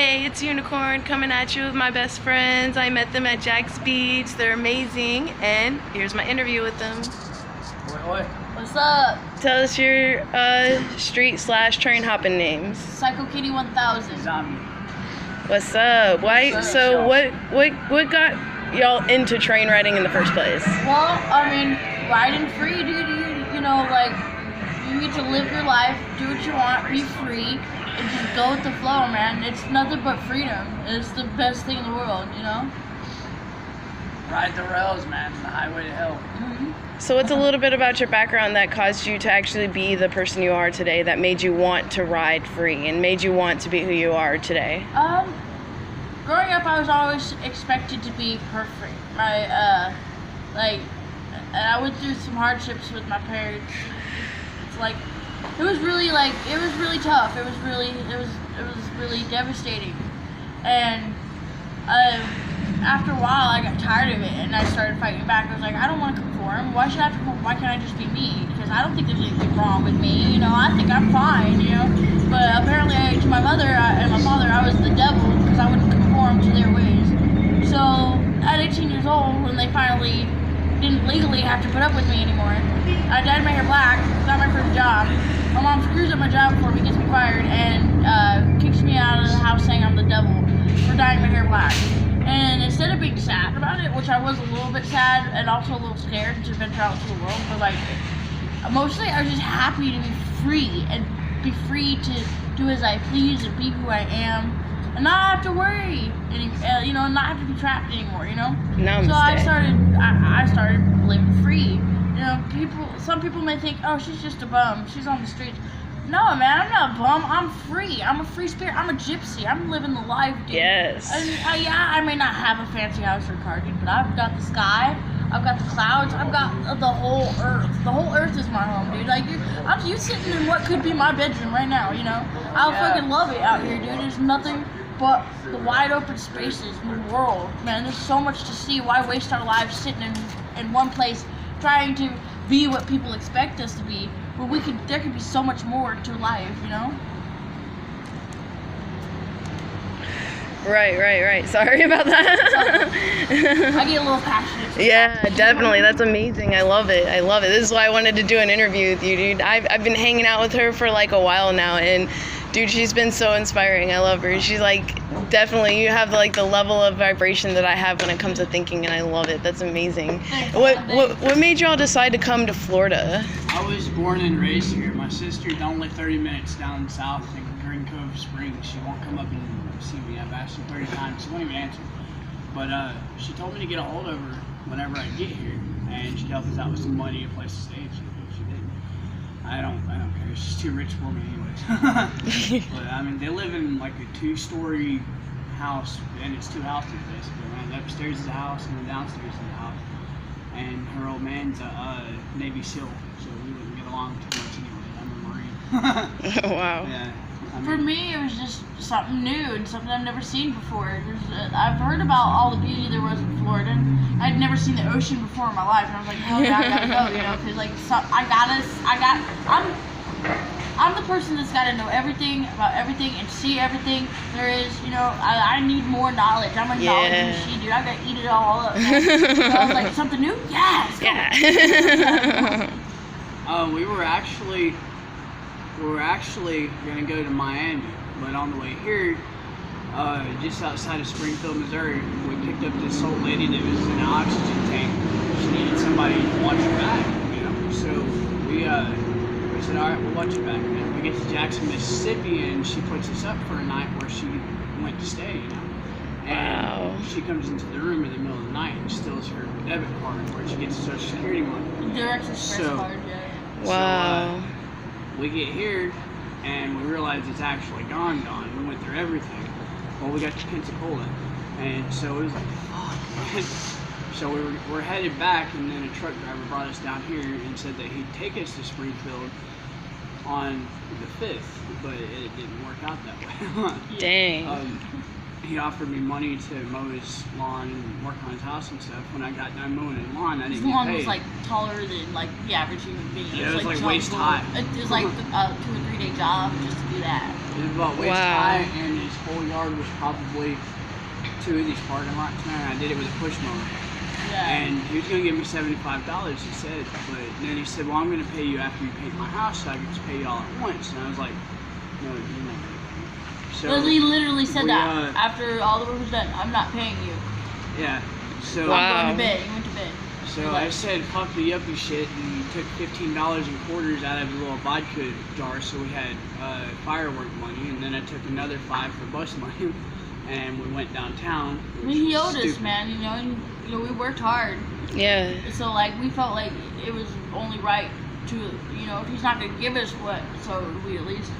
Hey, it's Unicorn coming at you with my best friends. I met them at Jack's Beach. They're amazing, and here's my interview with them. Oi. What's up? Tell us your street/train hopping names. Psycho Kitty 1000. Zombie. What's up? Why? What's up? So what got y'all into train riding in the first place? Well, I mean, riding free, dude. You know, like, you get to live your life, do what you want, be free, and just go with the flow, man. It's nothing but freedom. It's the best thing in the world, you know? Ride the rails, man. The highway to hell. Mm-hmm. So what's a little bit about your background that caused you to actually be the person you are today, that made you want to ride free and made you want to be who you are today? Growing up, I was always expected to be perfect. I went through some hardships with my parents. It's like, it was really tough. It was really devastating. And after a while, I got tired of it, and I started fighting back. I was like, I don't want to conform. Why should I have to conform? Why can't I just be me? Because I don't think there's anything wrong with me. You know, I think I'm fine. You know, but apparently, to my mother and my father, I was the devil because I wouldn't conform to their ways. So at 18 years old, when they finally didn't legally have to put up with me anymore, I dyed my hair black, got my first job. My mom screws up my job before me, gets me fired, and kicks me out of the house saying I'm the devil for dyeing my hair black. And instead of being sad about it, which I was a little bit sad and also a little scared to venture out into the world, but like, mostly I was just happy to be free and be free to do as I please and be who I am and not have to worry, you know, not have to be trapped anymore, you know? Namaste. So I started living free. You know, some people may think, oh, she's just a bum, she's on the streets. No, man, I'm not a bum. I'm free. I'm a free spirit. I'm a gypsy. I'm living the life, dude. Yes. I may not have a fancy house or car, dude, but I've got the sky. I've got the clouds. I've got the whole earth. The whole earth is my home, dude. Like, you sitting in what could be my bedroom right now, you know? I fucking love it out here, dude. There's nothing but the wide open spaces in the world, man. There's so much to see. Why waste our lives sitting in one place trying to be what people expect us to be? Well, there could be so much more to life, you know? Right. Sorry about that. I get a little passionate. Yeah, definitely. That's amazing. I love it. This is why I wanted to do an interview with you, dude. I've been hanging out with her for like a while now, and dude, she's been so inspiring. I love her. She's like, definitely, you have like the level of vibration that I have when it comes to thinking, and I love it. That's amazing. What made y'all decide to come to Florida? I was born and raised here. My sister's only 30 minutes down south in Green Cove Springs. She won't come up and see me. I've asked her 30 times. She won't even answer. But she told me to get a hold of her whenever I get here, and she'd help us out with some money, a place to stay. She did. I don't care. She's too rich for me anyways. But I mean, they live in like a 2-story house, and it's 2 houses basically. Man, the upstairs is a house, and the downstairs is a house. And her old man's a Navy SEAL, so we wouldn't get along too much anyway. I'm a Marine. Wow. Yeah. For me, it was just something new and something I've never seen before. I've heard about all the beauty there was in Florida. I'd never seen the ocean before in my life, and I was like, hell yeah, I gotta go, you know, because like, I'm the person that's got to know everything about everything and see everything there is, you know. I need more knowledge. I'm a knowledge machine, dude. I gotta eat it all up. So I was like, something new? Yes. Yeah. We were actually gonna go to Miami, but on the way here, just outside of Springfield, Missouri, we picked up this old lady that was in an oxygen tank. She needed somebody to watch her back, you know. So we said, all right, we'll watch her back. And we get to Jackson, Mississippi, and she puts us up for a night where she went to stay, you know. And she comes into the room in the middle of the night and steals her debit card where she gets a Social Security money. Direct express card, yeah. Wow. So, we get here, and we realize it's actually gone. We went through everything. Well, we got to Pensacola, and so it was like, fuck, man. So we're headed back, and then a truck driver brought us down here and said that he'd take us to Springfield on the 5th, but it didn't work out that way. Dang. He offered me money to mow his lawn and work on his house and stuff. When I got done mowing his lawn, I didn't get paid. His lawn was like taller than like the average human being. Yeah, it was like waist high. It was like a 2 or 3 day job just to do that. It was about waist high, and his whole yard hard was probably 2 of these parking lots, man. I did it with a push mower. Yeah. And he was going to give me $75, he said. But then he said, well, I'm going to pay you after you paint my house, so I can just pay you all at once. And I was like, no, you're not going to pay me. So he literally said that after all the work was done. I'm not paying you. Yeah. So I'm going to bed. He went to bed. So I said, fuck the yuppie shit, and he took $15 in quarters out of his little vodka jar, so we had firework money, and then I took another $5 for bus money, and we went downtown. I mean, he owed us, man, you know, we worked hard. Yeah. So, like, we felt like it was only right to, you know, if he's not going to give us what, so we at least,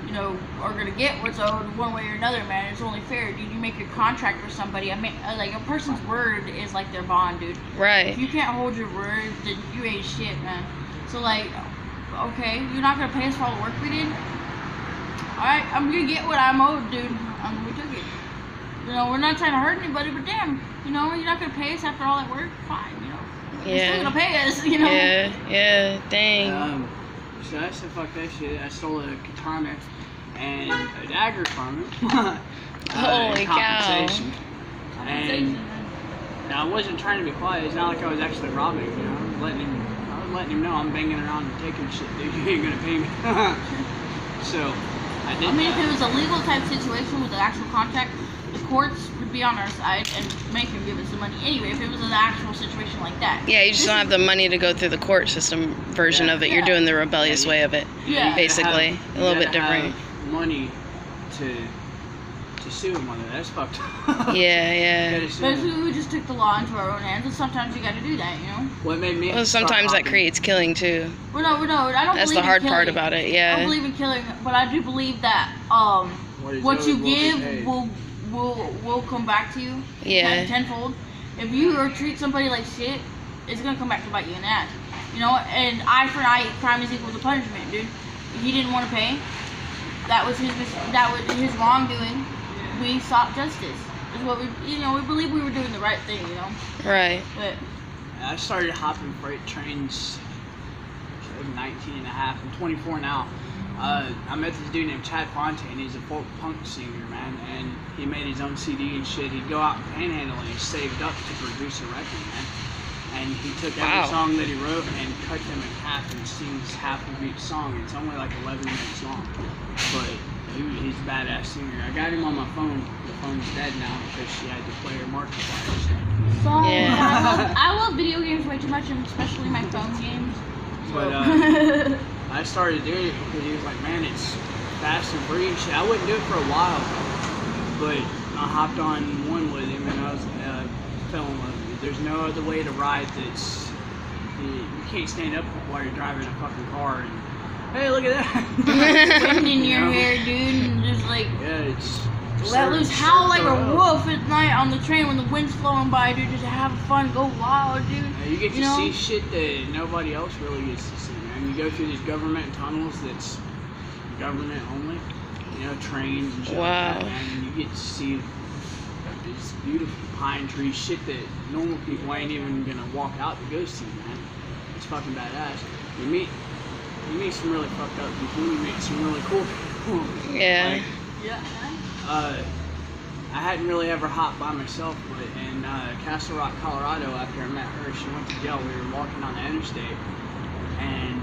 you know, are going to get what's owed one way or another, man. It's only fair. Dude, you make a contract with somebody. I mean, like, a person's word is like their bond, dude. Right. If you can't hold your word, then you ain't shit, man. So, like, okay, you're not going to pay us for all the work we did? Alright, I'm going to get what I'm owed, dude. We took it. You know, we're not trying to hurt anybody, but damn, you know, you're not going to pay us after all that work? Fine, you know. You're still going to pay us, you know. Yeah, dang. So I said, fuck that shit. I stole a katana and a dagger from him. Holy cow. And now I wasn't trying to be quiet. It's not like I was actually robbing him, you know. I was letting him know I'm banging around and taking shit, dude. You ain't gonna pay me. So I did. I mean, if it was a legal type situation with an actual contract, the courts would be on our side and make him give us the money anyway. If it was an actual situation like that. Yeah, you just don't have the money to go through the court system version of it. You're doing the rebellious way of it. Yeah. Basically, a little bit different. Money to sue him on it. That's fucked up. Yeah. But we just took the law into our own hands, and sometimes you got to do that, you know. What made me? Well, sometimes that creates killing too. Well, no, I don't. That's believe the hard in part killing. about it. I Yeah. don't believe in killing, but I do believe that what you give will come back to you. Yeah. Tenfold. If you treat somebody like shit, it's gonna come back to bite you in the ass. You know, and eye for an eye, crime is equal to punishment, dude. He didn't want to pay. That was his wrongdoing. We sought justice. Is what we believe we were doing the right thing, you know. Right. But I started hopping freight trains at 19 and a half. I'm 24 now. I met this dude named Chad Fontaine. He's a folk punk singer, man, and he made his own CD and shit. He'd go out and panhandle and he saved up to produce a record, man. And he took every song that he wrote and cut them in half and sings half of each song. It's only like 11 minutes long, but he's a badass singer. I got him on my phone. The phone's dead now because she had to play her Markiplier stuff. so Yeah. I love video games way too much, and especially my phone games. But I started doing it because he was like, man, it's fast and free and shit. I wouldn't do it for a while, but I hopped on one with him and I was fell in love with it. There's no other way to ride that's you can't stand up while you're driving a fucking car and hey, look at that. Wind in your hair, dude, and just like it's let loose, howl like a wolf at night on the train when the wind's flowing by, dude. Just have fun, go wild, dude. Yeah, you get to see shit that nobody else really gets to see, man. You go through these government tunnels that's government only, you know, trains and shit like that, man. And you get to see this beautiful pine tree shit that normal people ain't even gonna walk out to go see, man. It's fucking badass. You meet some really fucked up people. You meet some really cool people. Yeah. Like, I hadn't really ever hopped by myself, but in Castle Rock, Colorado, after I met her, she went to jail. We were walking on the interstate, and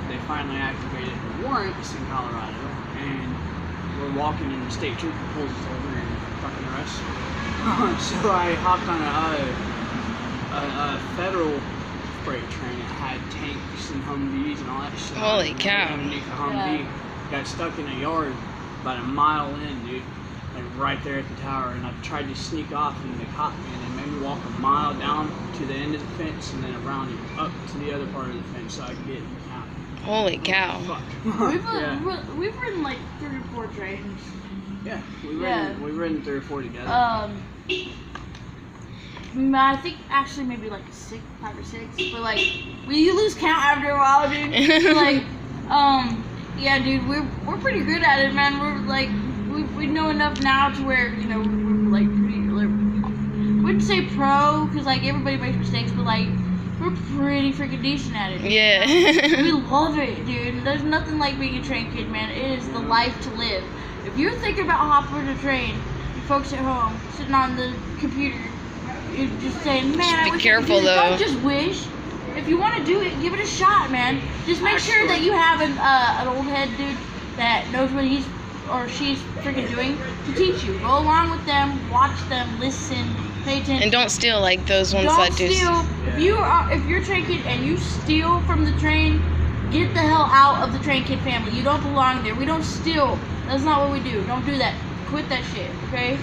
they finally activated the warrants in Colorado, and we're walking, and the state trooper pulls us over and fucking arrests us. So I hopped on a federal freight train. It had tanks and Humvees and all that shit. Holy cow. Underneath the Humvee, got stuck in a yard about a mile in, dude. Like right there at the tower, and I tried to sneak off, and they caught me, and they made me walk a mile down to the end of the fence, and then around and up to the other part of the fence so I could get out. Holy cow. Fuck. We've ridden like 3 or 4 trains. Yeah, we've ridden 3 or 4 together. I think actually maybe like 5 or 6, but like you lose count after a while, dude. Like, yeah, dude, we're pretty good at it, man. We're like we know enough now to where we're like pretty. Like, wouldn't say pro because like everybody makes mistakes, but like we're pretty freaking decent at it. Yeah. We love it, dude. There's nothing like being a train kid, man. It is the life to live. If you're thinking about hopping on a train, folks at home sitting on the computer, you're just saying, man, Be I wish careful, I could do it." though. Don't just wish. If you want to do it, give it a shot, man. Just make sure that you have an old head dude that knows what he's or she's freaking doing to teach you. Go along with them, watch them, listen, pay attention. And don't steal like those ones Don't that do. steal. If you're train kid and you steal from the train, get the hell out of the train kid family. You don't belong there. We don't steal. That's not what we do. Don't do that. Quit that shit, okay?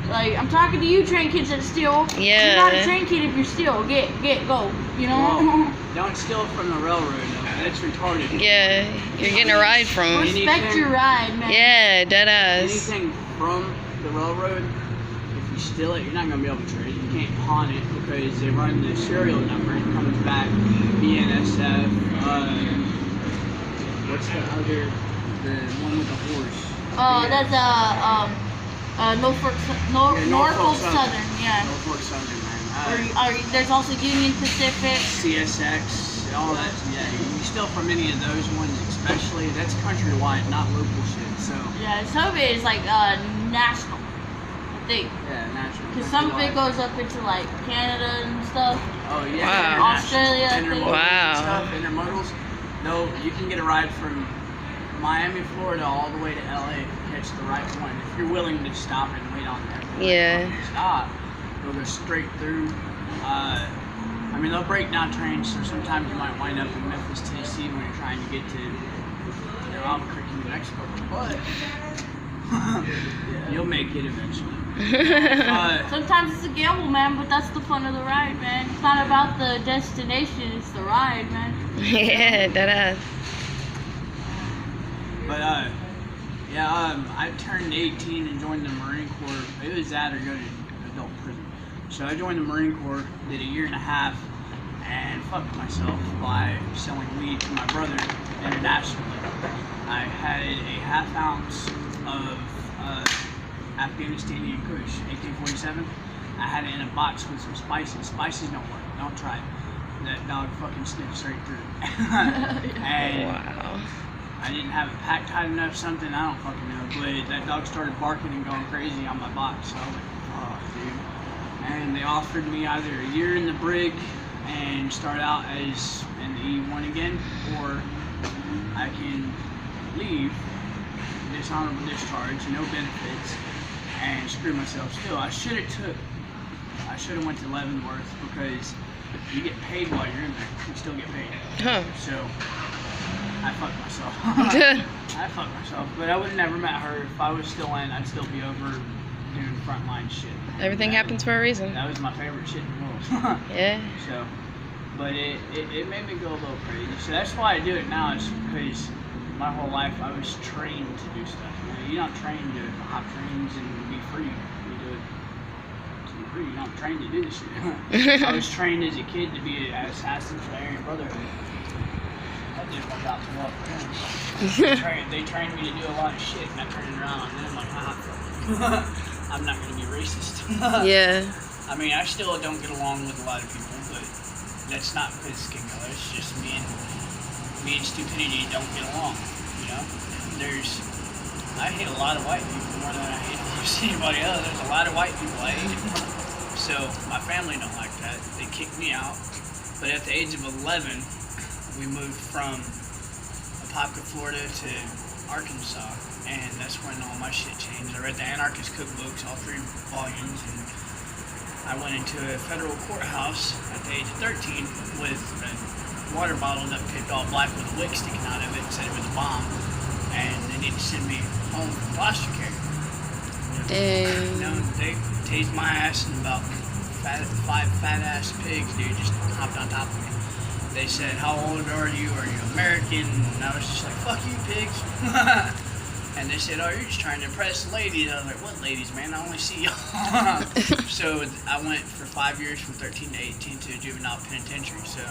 Like, I'm talking to you train kids that steal. Yeah. You're not a train kid if you steal. Go. You know? Well, don't steal from the railroad, though. That's retarded. Yeah, you're getting a ride from 'em. Respect your ride, man. Yeah, dead ass. Anything from the railroad, if you steal it, you're not gonna be able to trade it. You can't pawn it because they run the serial number and it comes back BNSF. What's the other? The one with the horse. That's Norfolk Southern, yeah. Norfolk Southern, man. Or there's also Union Pacific. CSX, all that. Yeah, you steal from any of those ones, especially. That's countrywide, not local shit. So. Yeah, some of it is like national, I think. Yeah, national. Because some of it goes up into like Canada and stuff. Oh yeah. Wow. Australia, I think. Wow. Intermodals. No, you can get a ride from Miami, Florida, all the way to LA if you catch the right one. If you're willing to stop and wait on them. Yeah. Stop. They'll go straight through. I mean, they'll break down trains, so sometimes you might wind up in Memphis, Tennessee when you're trying to get to, Albuquerque, New Mexico. But you'll make it eventually. Sometimes it's a gamble, man, but that's the fun of the ride, man. It's not about the destination, it's the ride, man. Yeah, dead ass. But I turned 18 and joined the Marine Corps. It was that or go to adult prison. So I joined the Marine Corps, did a year and a half, and fucked myself by selling weed to my brother internationally. I had a half ounce of Afghanistani Kush, AK-47. I had it in a box with some spices. Spices don't work. Don't try it. That dog fucking sniffed straight through it. And Wow. I didn't have it packed tight enough, something, I don't fucking know, but that dog started barking and going crazy on my box, so I was like, fuck, dude. And they offered me either a year in the brig and start out as an E1 again, or I can leave, dishonorable discharge, no benefits, and screw myself still. I should have went to Leavenworth because you get paid while you're in there, you still get paid. Huh. So, I fucked myself. But I would have never met her. If I was still in, I'd still be over doing frontline shit. Everything happens for a reason. That was my favorite shit in the world. Yeah. So, but it made me go a little crazy. So that's why I do it now, is because my whole life I was trained to do stuff. You're not trained to hop trains and be free. You do it to be free. You're not trained to do this shit. I was trained as a kid to be an assassin for the Aryan Brotherhood. That just went out to walk. They trained me to do a lot of shit, and I turned around and I'm like, I'm not gonna be racist. Yeah. I mean, I still don't get along with a lot of people, but that's not because of skin color. It's just me and stupidity don't get along. You know, I hate a lot of white people more than I hate anybody else. There's a lot of white people I hate. So my family don't like that. They kicked me out. But at the age of 11, we moved from Apopka, Florida to Arkansas, and that's when all my shit changed. I read the anarchist cookbooks, all 3 volumes, and I went into a federal courthouse at the age of 13 with a water bottle duct taped all black with a wick sticking out of it and said it was a bomb, and they needed to send me home from foster care. Dang. You know, they tased my ass, and about 5 fat-ass pigs, dude, just hopped on top of me. They said, how old are you? Are you American? And I was just like, fuck you, pigs. And they said, oh, you're just trying to impress the ladies. I was like, what ladies, man? I only see y'all. So I went for 5 years from 13 to 18 to a juvenile penitentiary. So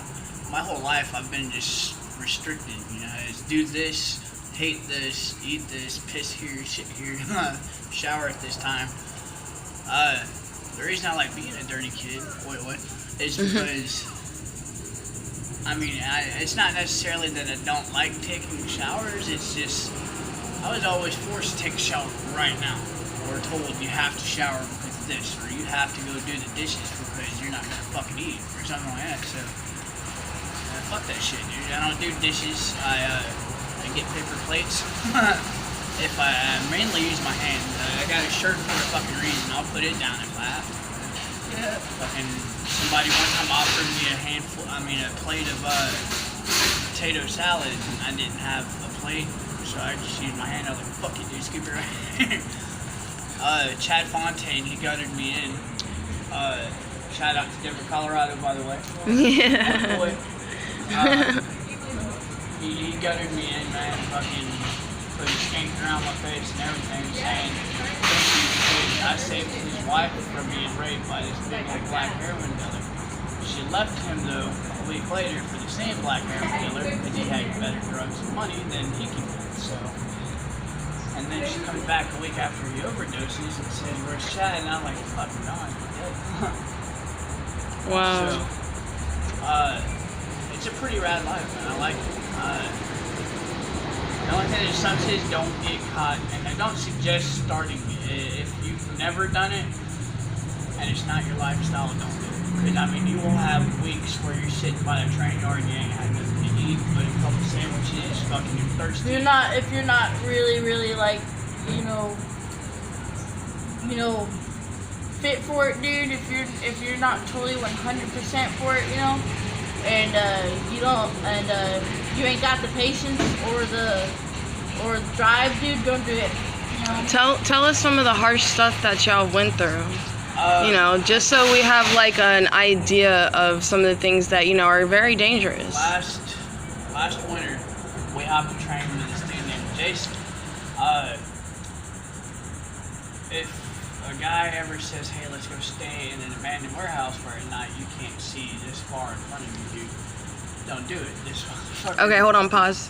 my whole life I've been just restricted. You know, it's do this, hate this, eat this, piss here, shit here, shower at this time. The reason I like being a dirty kid, is because... I mean, it's not necessarily that I don't like taking showers, it's just, I was always forced to take a shower right now, we're told you have to shower because of this, or you have to go do the dishes because you're not gonna fucking eat, or something like that. So fuck that shit, dude. I don't do dishes. I get paper plates. If I mainly use my hands. I got a shirt for a fucking reason. I'll put it down if I have to. Yeah. Fucking somebody one time offered me a plate of potato salad, and I didn't have a plate, so I just used my hand. I was like, fuck it, dude, scoop it right here. Chad Fontaine, he gutted me in. Shout out to Denver, Colorado, by the way. Yeah. Boy. He gutted me in, man. Fucking put his skank around my face and everything, saying thank you because I saved his wife from being raped by this big old black heroin dealer. She left him though a week later for the same black heroin dealer because he had better drugs and money than he could get. So, and then she comes back a week after he overdoses and says, "Where's Chad?" And I'm like, "Fucking no, I'm dead." Wow. So, it's a pretty rad life, man. I like it. The only thing that sucks is don't get caught, and I don't suggest starting it. If you've never done it and it's not your lifestyle, don't do it. Because I mean, you will have weeks where you're sitting by the train yard and you ain't had nothing to eat but a couple sandwiches, fucking you're thirsty. If you're not really like, fit for it, dude. If you're not totally 100% for it, and you ain't got the patience or the drive, dude, don't do it. Tell us some of the harsh stuff that y'all went through. Just so we have like an idea of some of the things that are very dangerous. Last winter, we hopped a train with this dude named Jason. If a guy ever says, "Hey, let's go stay in an abandoned warehouse where at night you can't see this far in front of you," dude, don't do it. This motherfucker. Okay, hold on, pause.